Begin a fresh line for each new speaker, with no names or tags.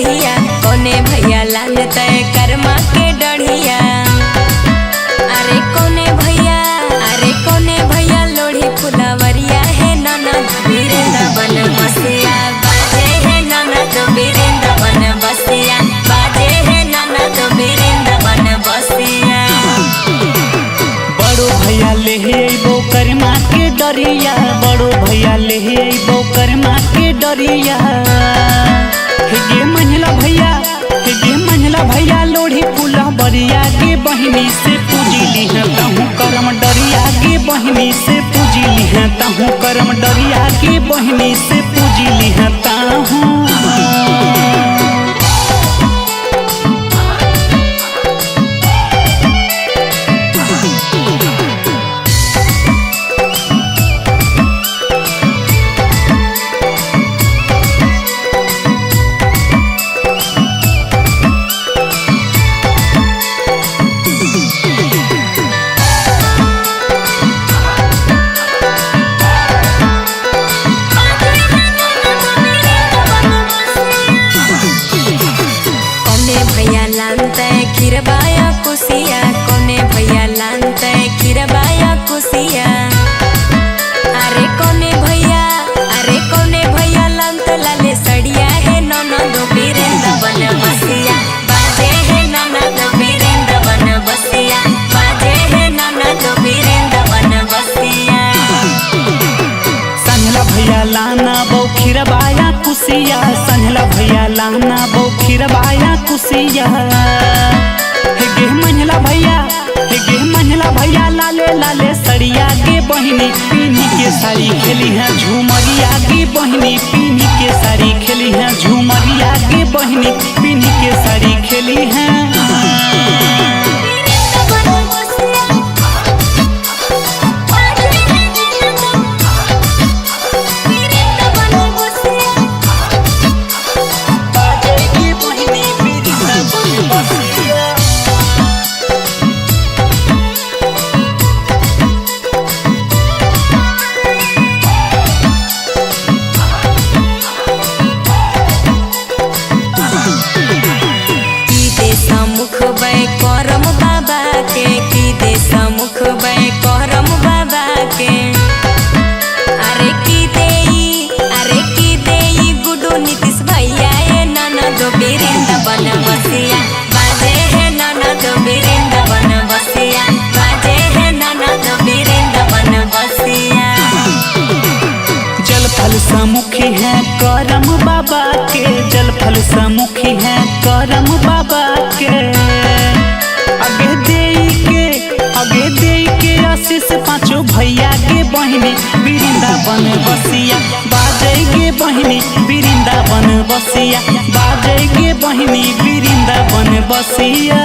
बढ़िया कोने भैया लान तय कर्मा के डढ़िया। अरे कोने भैया लोढ़ी फुलवरिया है ननद वृंदावन बसिया बाजे है ननद वृंदावन बसिया बाजे है ननद वृंदावन बसिया।
बड़ो भैया ले अइबो कर्मा के डरिया बड़ो भैया ले अइबो कर्मा के डरिया। हे मंझला भैया लोढ़ी फुलवरिया के बहिनी से पूजिली है तहु करम डरिया के बहिनी से पूजिली है तहु करम डरिया के बहिनी से पूजिली है तहु।
खीरबाया कुसिया कोने भैया लानते खीरबाया कुसिया। अरे कोने भैया लानत लाले सड़िया है ननद वृंदावन बसिया बाजे है ननद वृंदावन बसिया बाजे है ननद वृंदावन बसिया।
संझला भैया लाना बो खीरबाया कुसिया संझला भैया लाना बो खीरबाया कुसिया। हे मंझला भैया लाले लाले सड़िया के बहिनी पीनी के साड़ी खेली है झूमरिया के बहिनी पीनी के साड़ी खेली है झूमरिया के बहिनी पीनी के साड़ी खेली है।
करम बाबा के की दे समुख बै करम बाबा के। अरे की देई गुडू नीतीश भैया ये ननद वृंदावन बसिया बाजे है ननद वृंदावन बसिया बाजे है ननद वृंदावन बसिया।
जल फल समुखी है करम बाबा के जल फल समुखी है करम बाबा के। आगे दे के आशीष पाँचों भैया के बहिनी वृंदावन बसिया बाजे के बहिनी वृंदावन बसिया बाजे के बहिनी वृंदावन बसिया।